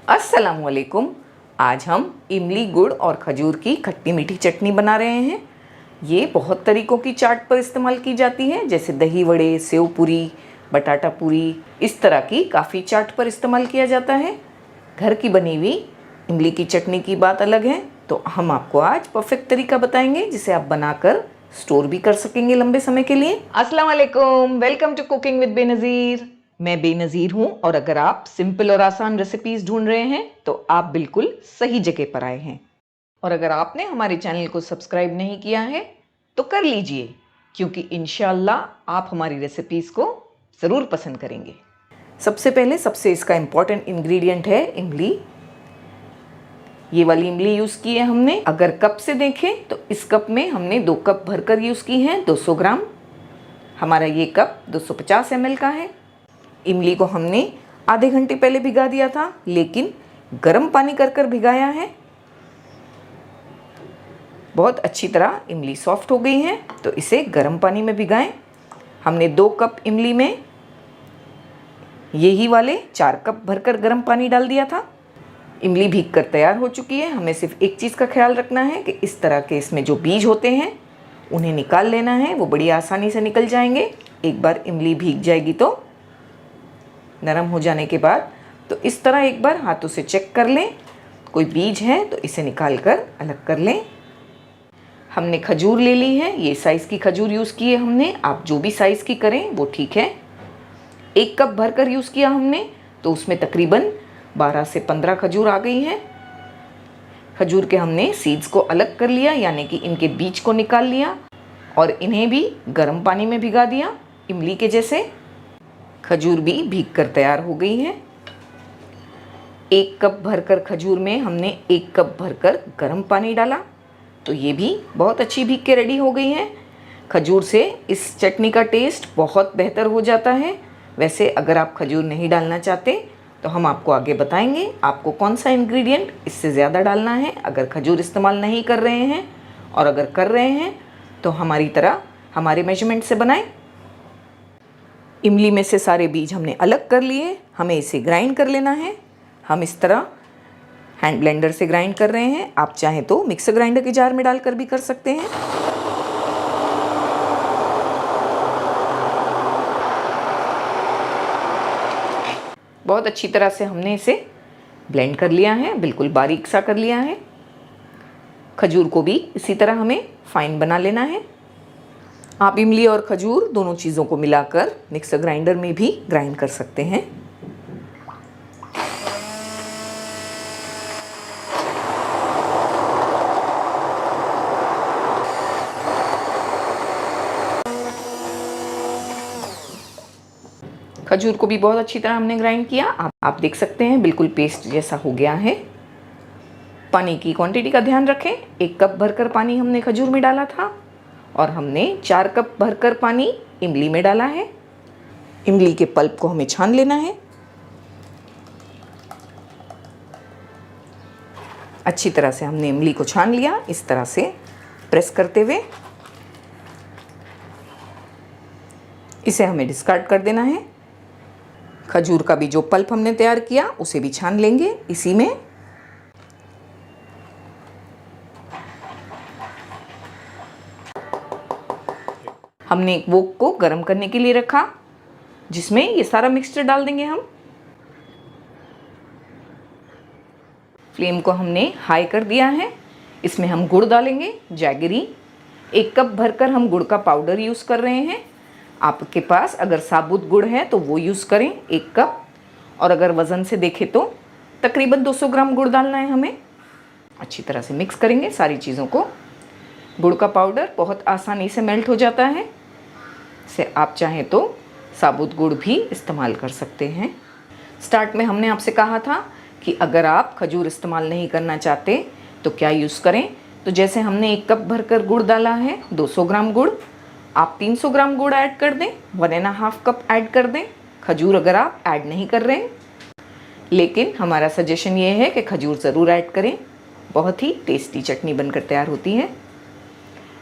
अस्सलामुअलैकुम। आज हम इमली, गुड़ और खजूर की खट्टी मीठी चटनी बना रहे हैं। ये बहुत तरीक़ों की चाट पर इस्तेमाल की जाती है, जैसे दही वड़े, सेव पूरी, बटाटा पूरी, इस तरह की काफ़ी चाट पर इस्तेमाल किया जाता है। घर की बनी हुई इमली की चटनी की बात अलग है, तो हम आपको आज परफेक्ट तरीका बताएंगे जिसे आप बनाकर स्टोर भी कर सकेंगे लंबे समय के लिए। अस्सलाम वालेकुम, welcome to cooking with Benazir. मैं बेनज़ीर हूँ और अगर आप सिंपल और आसान रेसिपीज़ ढूंढ रहे हैं तो आप बिल्कुल सही जगह पर आए हैं। और अगर आपने हमारे चैनल को सब्सक्राइब नहीं किया है तो कर लीजिए, क्योंकि इंशाअल्लाह आप हमारी रेसिपीज़ को ज़रूर पसंद करेंगे। सबसे पहले सबसे इसका इम्पॉर्टेंट इंग्रेडिएंट है इमली। ये वाली इमली यूज़ की है हमने। अगर कप से देखें तो इस कप में हमने 2 कप भरकर यूज़ की है, 200 ग्राम। हमारा ये कप 250 ml का है। इमली को हमने आधे घंटे पहले भिगा दिया था, लेकिन गर्म पानी कर भिगाया है। बहुत अच्छी तरह इमली सॉफ्ट हो गई है, तो इसे गर्म पानी में भिगाएं। हमने 2 कप इमली में यही वाले 4 कप भरकर गर्म पानी डाल दिया था। इमली भीग कर तैयार हो चुकी है। हमें सिर्फ एक चीज़ का ख्याल रखना है कि इस तरह के इसमें जो बीज होते हैं उन्हें निकाल लेना है, वो बड़ी आसानी से निकल जाएंगे। एक बार इमली भीग जाएगी तो नरम हो जाने के बाद तो इस तरह एक बार हाथों से चेक कर लें, कोई बीज है तो इसे निकाल कर अलग कर लें। हमने खजूर ले ली है, ये साइज़ की खजूर यूज़ की है हमने। आप जो भी साइज़ की करें वो ठीक है। 1 कप भरकर यूज़ किया हमने, तो उसमें तकरीबन 12 से 15 खजूर आ गई हैं। खजूर के हमने सीड्स को अलग कर लिया, यानी कि इनके बीज को निकाल लिया और इन्हें भी गर्म पानी में भिगा दिया। इमली के जैसे खजूर भी भीग कर तैयार हो गई है। 1 कप भरकर खजूर में हमने 1 कप भरकर गर्म पानी डाला, तो ये भी बहुत अच्छी भीग के रेडी हो गई है। खजूर से इस चटनी का टेस्ट बहुत बेहतर हो जाता है। वैसे अगर आप खजूर नहीं डालना चाहते तो हम आपको आगे बताएंगे आपको कौन सा इंग्रेडिएंट इससे ज़्यादा डालना है। अगर खजूर इस्तेमाल नहीं कर रहे हैं और अगर कर रहे हैं तो हमारी तरह हमारे मेजरमेंट से बनाएं। इमली में से सारे बीज हमने अलग कर लिए। हमें इसे ग्राइंड कर लेना है। हम इस तरह हैंड ब्लेंडर से ग्राइंड कर रहे हैं। आप चाहें तो मिक्सर ग्राइंडर के जार में डालकर भी कर सकते हैं। बहुत अच्छी तरह से हमने इसे ब्लेंड कर लिया है, बिल्कुल बारीक सा कर लिया है। खजूर को भी इसी तरह हमें फाइन बना लेना है। आप इमली और खजूर दोनों चीज़ों को मिलाकर मिक्सर ग्राइंडर में भी ग्राइंड कर सकते हैं। खजूर को भी बहुत अच्छी तरह हमने ग्राइंड किया। आप देख सकते हैं बिल्कुल पेस्ट जैसा हो गया है। पानी की क्वांटिटी का ध्यान रखें। 1 कप भरकर पानी हमने खजूर में डाला था और हमने 4 कप भरकर पानी इमली में डाला है। इमली के पल्प को हमें छान लेना है। अच्छी तरह से हमने इमली को छान लिया, इस तरह से प्रेस करते हुए। इसे हमें डिस्कार्ड कर देना है। खजूर का भी जो पल्प हमने तैयार किया उसे भी छान लेंगे इसी में। हमने एक वोक को गर्म करने के लिए रखा, जिसमें ये सारा मिक्सचर डाल देंगे हम। फ्लेम को हमने हाई कर दिया है। इसमें हम गुड़ डालेंगे, जैगरी। 1 कप भरकर हम गुड़ का पाउडर यूज़ कर रहे हैं। आपके पास अगर साबुत गुड़ है तो वो यूज़ करें 1 कप, और अगर वज़न से देखें तो तकरीबन 200 ग्राम गुड़ डालना है हमें। अच्छी तरह से मिक्स करेंगे सारी चीज़ों को। गुड़ का पाउडर बहुत आसानी से मेल्ट हो जाता है। इसे आप चाहें तो साबुत गुड़ भी इस्तेमाल कर सकते हैं। स्टार्ट में हमने आपसे कहा था कि अगर आप खजूर इस्तेमाल नहीं करना चाहते तो क्या यूज़ करें। तो जैसे हमने 1 कप भरकर गुड़ डाला है, 200 ग्राम गुड़, आप 300 ग्राम गुड़ ऐड कर दें, 1.5 कप ऐड कर दें। खजूर अगर आप ऐड नहीं कर रहे हैं, लेकिन हमारा सजेशन ये है कि खजूर ज़रूर ऐड करें। बहुत ही टेस्टी चटनी बनकर तैयार होती है।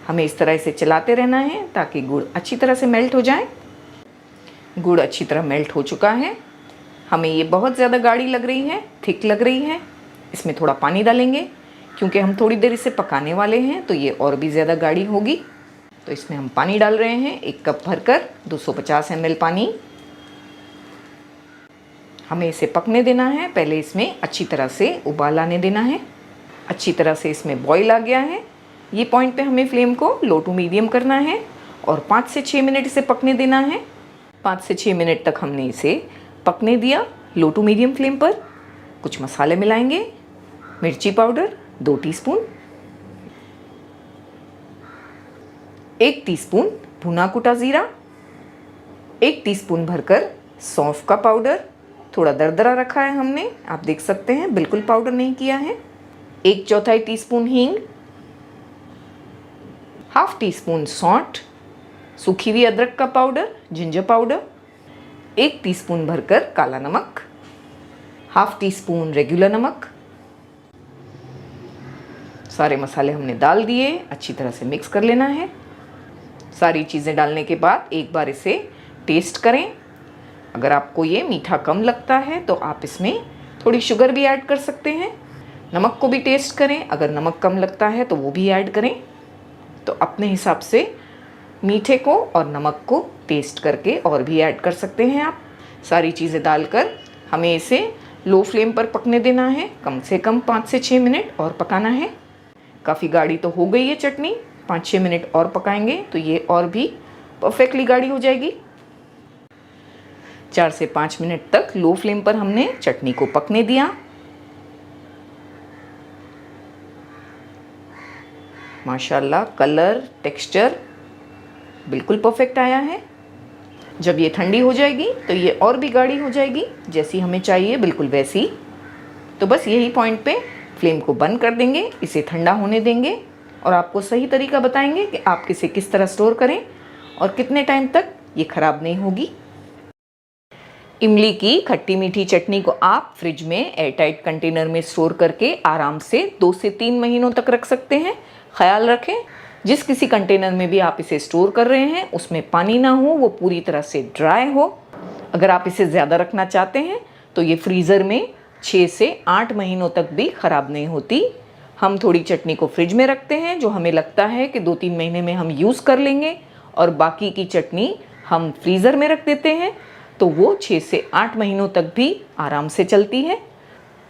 हमें इस तरह से चलाते रहना है ताकि गुड़ अच्छी तरह से मेल्ट हो जाए। गुड़ अच्छी तरह मेल्ट हो चुका है। हमें ये बहुत ज़्यादा गाढ़ी लग रही है, थिक लग रही है। इसमें थोड़ा पानी डालेंगे क्योंकि हम थोड़ी देर इसे पकाने वाले हैं, तो ये और भी ज़्यादा गाढ़ी होगी। तो इसमें हम पानी डाल रहे हैं 1 कप भरकर, 250 ml पानी। हमें इसे पकने देना है। पहले इसमें अच्छी तरह से उबाल आने देना है। अच्छी तरह से इसमें बॉईल आ गया है। ये पॉइंट पे हमें फ्लेम को लो टू मीडियम करना है और 5 से 6 मिनट इसे पकने देना है। 5 से 6 मिनट तक हमने इसे पकने दिया लो टू मीडियम फ्लेम पर। कुछ मसाले मिलाएंगे। मिर्ची पाउडर 2 टीस्पून, 1 टीस्पून भुना कुटा ज़ीरा, 1 टीस्पून भरकर सौंफ का पाउडर। थोड़ा दरदरा रखा है हमने, आप देख सकते हैं, बिल्कुल पाउडर नहीं किया है। 1/4 टीस्पून हींग, हाफ टीस्पून सौंठ, सूखी हुई अदरक का पाउडर, जिंजर पाउडर, 1 टीस्पून भरकर काला नमक, हाफ टीस्पून रेगुलर नमक। सारे मसाले हमने डाल दिए, अच्छी तरह से मिक्स कर लेना है। सारी चीज़ें डालने के बाद एक बार इसे टेस्ट करें। अगर आपको ये मीठा कम लगता है तो आप इसमें थोड़ी शुगर भी ऐड कर सकते हैं। नमक को भी टेस्ट करें, अगर नमक कम लगता है तो वो भी ऐड करें। तो अपने हिसाब से मीठे को और नमक को टेस्ट करके और भी ऐड कर सकते हैं आप। सारी चीज़ें डालकर हमें इसे लो फ्लेम पर पकने देना है, कम से कम 5 से 6 मिनट और पकाना है। काफ़ी गाढ़ी तो हो गई है चटनी, 5-6 मिनट और पकाएंगे तो ये और भी परफेक्टली गाढ़ी हो जाएगी। 4 से 5 मिनट तक लो फ्लेम पर हमने चटनी को पकने दिया। माशाल्लाह कलर टेक्सचर बिल्कुल परफेक्ट आया है। जब ये ठंडी हो जाएगी तो ये और भी गाढ़ी हो जाएगी, जैसी हमें चाहिए बिल्कुल वैसी। तो बस यही पॉइंट पे फ्लेम को बंद कर देंगे, इसे ठंडा होने देंगे और आपको सही तरीका बताएंगे कि आप इसे किस तरह स्टोर करें और कितने टाइम तक ये ख़राब नहीं होगी। इमली की खट्टी मीठी चटनी को आप फ्रिज में एयरटाइट कंटेनर में स्टोर करके आराम से 2 से 3 महीनों तक रख सकते हैं। ख्याल रखें जिस किसी कंटेनर में भी आप इसे स्टोर कर रहे हैं उसमें पानी ना हो, वो पूरी तरह से ड्राई हो। अगर आप इसे ज़्यादा रखना चाहते हैं तो ये फ्रीज़र में 6 से 8 महीनों तक भी ख़राब नहीं होती। हम थोड़ी चटनी को फ्रिज में रखते हैं जो हमें लगता है कि 2-3 महीने में हम यूज़ कर लेंगे, और बाकी की चटनी हम फ्रीज़र में रख देते हैं तो वो 6 से 8 महीनों तक भी आराम से चलती है।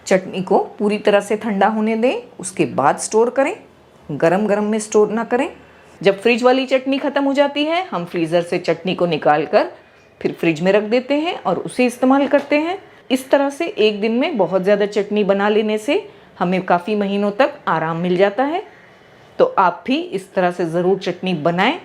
चटनी को पूरी तरह से ठंडा होने दें, उसके बाद स्टोर करें। गरम गरम में स्टोर ना करें। जब फ्रिज वाली चटनी ख़त्म हो जाती है हम फ्रीज़र से चटनी को निकाल कर फिर फ्रिज में रख देते हैं और उसे इस्तेमाल करते हैं। इस तरह से एक दिन में बहुत ज़्यादा चटनी बना लेने से हमें काफ़ी महीनों तक आराम मिल जाता है। तो आप भी इस तरह से ज़रूर चटनी बनाएं,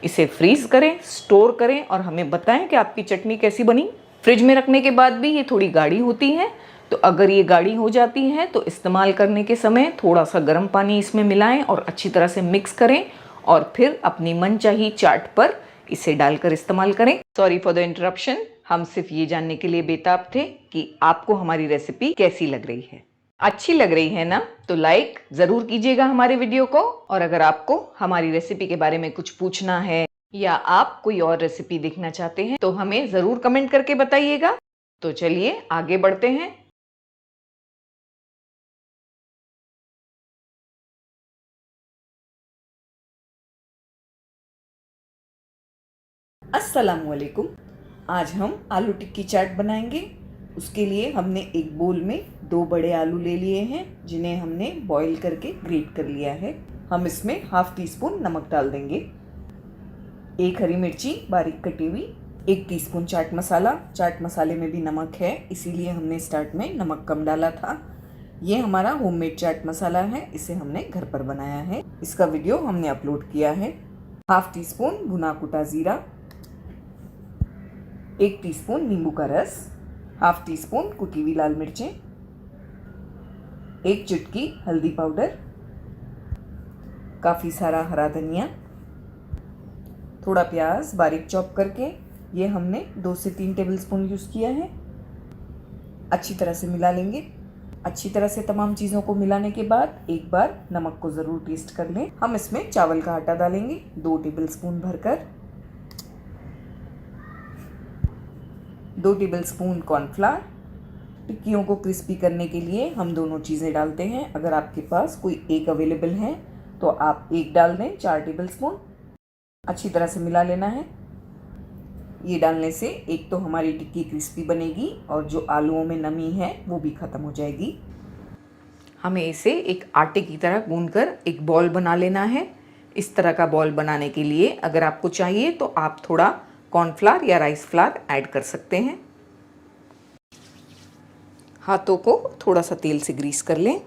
इसे फ्रीज़ करें, स्टोर करें और हमें बताएं कि आपकी चटनी कैसी बनी। फ्रिज में रखने के बाद भी ये थोड़ी गाढ़ी होती है, तो अगर ये गाढ़ी हो जाती है तो इस्तेमाल करने के समय थोड़ा सा गर्म पानी इसमें मिलाएं और अच्छी तरह से मिक्स करें और फिर अपनी मनचाही चाट पर इसे डालकर इस्तेमाल करें। सॉरी फॉर द इंटरप्शन, हम सिर्फ ये जानने के लिए बेताब थे कि आपको हमारी रेसिपी कैसी लग रही है। अच्छी लग रही है ना, तो लाइक ज़रूर कीजिएगा हमारे वीडियो को। और अगर आपको हमारी रेसिपी के बारे में कुछ पूछना है या आप कोई और रेसिपी देखना चाहते हैं तो हमें ज़रूर कमेंट करके बताइएगा। तो चलिए आगे बढ़ते हैं। अस्सलामुअलैकुम। आज हम आलू टिक्की चाट बनाएंगे। उसके लिए हमने एक बोल में 2 बड़े आलू ले लिए हैं जिन्हें हमने बॉईल करके ग्रेट कर लिया है। हम इसमें हाफ टी स्पून नमक डाल देंगे, 1 हरी मिर्ची बारीक कटी हुई, 1 टीस्पून चाट मसाला। चाट मसाले में भी नमक है इसीलिए हमने स्टार्ट में नमक कम डाला था। ये हमारा होममेड चाट मसाला है, इसे हमने घर पर बनाया है, इसका वीडियो हमने अपलोड किया है। हाफ टी स्पून भुना कुटा ज़ीरा, 1 टीस्पून नींबू का रस, हाफ टी स्पून कुटी हुई लाल मिर्चें, 1 चुटकी हल्दी पाउडर, काफ़ी सारा हरा धनिया, थोड़ा प्याज बारीक चॉप करके, ये हमने 2 से 3 टेबलस्पून यूज़ किया है। अच्छी तरह से मिला लेंगे। अच्छी तरह से तमाम चीज़ों को मिलाने के बाद एक बार नमक को ज़रूर टेस्ट कर लें। हम इसमें चावल का आटा डालेंगे 2 टेबलस्पून भरकर, 2 टेबलस्पून कॉर्नफ्लावर, टिक्कियों को क्रिस्पी करने के लिए हम दोनों चीज़ें डालते हैं। अगर आपके पास कोई एग अवेलेबल है तो आप एग डाल दें, 4 टेबलस्पून। अच्छी तरह से मिला लेना है। ये डालने से एक तो हमारी टिक्की क्रिस्पी बनेगी और जो आलूओं में नमी है वो भी ख़त्म हो जाएगी। हमें इसे एक आटे की तरह गूंथकर एक बॉल बना लेना है। इस तरह का बॉल बनाने के लिए अगर आपको चाहिए तो आप थोड़ा कॉर्नफ्लावर या राइस फ्लावर ऐड कर सकते हैं। हाथों को थोड़ा सा तेल से ग्रीस कर लें।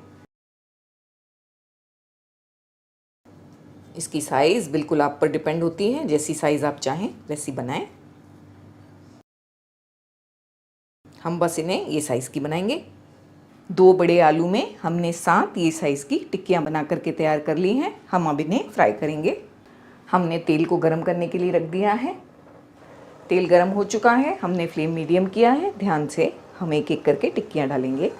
इसकी साइज़ बिल्कुल आप पर डिपेंड होती है, जैसी साइज़ आप चाहें वैसी बनाएं। हम बस इन्हें ये साइज़ की बनाएंगे। 2 बड़े आलू में हमने 7 ये साइज़ की टिक्कियाँ बना करके तैयार कर ली हैं। हम अब इन्हें फ्राई करेंगे। हमने तेल को गर्म करने के लिए रख दिया है। तेल गर्म हो चुका है, हमने फ्लेम मीडियम किया है। ध्यान से हम एक एक करके टिक्कियाँ डालेंगे।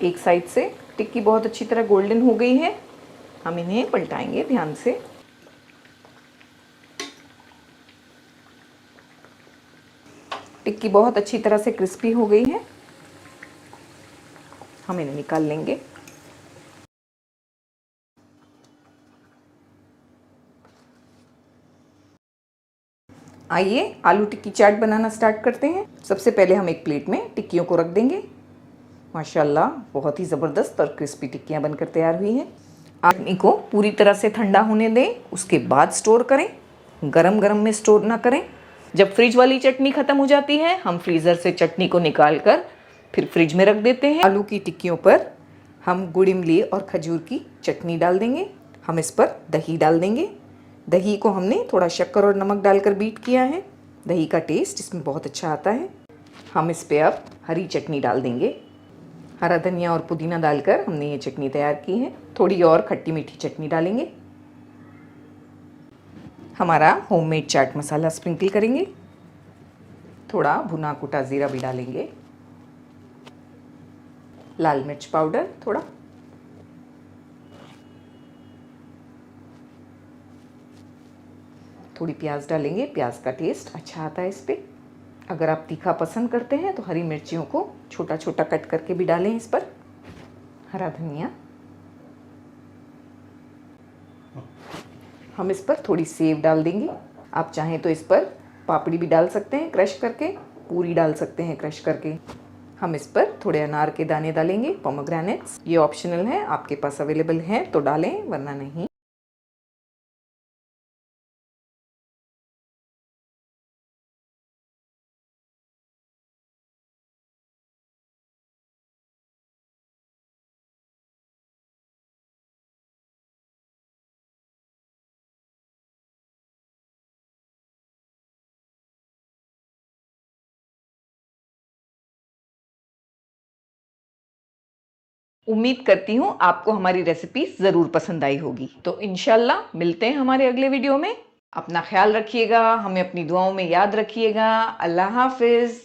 एक साइड से टिक्की बहुत अच्छी तरह गोल्डन हो गई है। हम इन्हें पलटाएंगे ध्यान से। टिक्की बहुत अच्छी तरह से क्रिस्पी हो गई है। हम इन्हें निकाल लेंगे। आइए आलू टिक्की चाट बनाना स्टार्ट करते हैं। सबसे पहले हम एक प्लेट में टिक्कियों को रख देंगे। माशाल्लाह बहुत ही ज़बरदस्त और क्रिस्पी टिक्कियाँ बनकर तैयार हुई हैं। चटनी को पूरी तरह से ठंडा होने दें, उसके बाद स्टोर करें। गरम गरम में स्टोर ना करें। जब फ्रिज वाली चटनी ख़त्म हो जाती है हम फ्रीज़र से चटनी को निकाल कर फिर फ्रिज में रख देते हैं। आलू की टिक्कियों पर हम गुड़ इमली और खजूर की चटनी डाल देंगे। हम इस पर दही डाल देंगे। दही को हमने थोड़ा शक्कर और नमक डालकर बीट किया है। दही का टेस्ट इसमें बहुत अच्छा आता है। हम इस पर अब हरी चटनी डाल देंगे। हरा धनिया और पुदीना डालकर हमने ये चटनी तैयार की है। थोड़ी और खट्टी मीठी चटनी डालेंगे। हमारा होममेड चाट मसाला स्प्रिंकल करेंगे। थोड़ा भुना कुटा ज़ीरा भी डालेंगे। लाल मिर्च पाउडर थोड़ा, थोड़ी प्याज डालेंगे। प्याज का टेस्ट अच्छा आता है इस पर। अगर आप तीखा पसंद करते हैं तो हरी मिर्चियों को छोटा छोटा कट करके भी डालें इस पर। हरा धनिया। हम इस पर थोड़ी सेव डाल देंगे। आप चाहें तो इस पर पापड़ी भी डाल सकते हैं क्रश करके, पूरी डाल सकते हैं क्रश करके। हम इस पर थोड़े अनार के दाने डालेंगे, पोमेग्रेनेट्स। ये ऑप्शनल है, आपके पास अवेलेबल है तो डालें वरना नहीं। उम्मीद करती हूँ आपको हमारी रेसिपी ज़रूर पसंद आई होगी। तो इंशाल्लाह मिलते हैं हमारे अगले वीडियो में। अपना ख्याल रखिएगा, हमें अपनी दुआओं में याद रखिएगा। अल्लाह हाफिज़।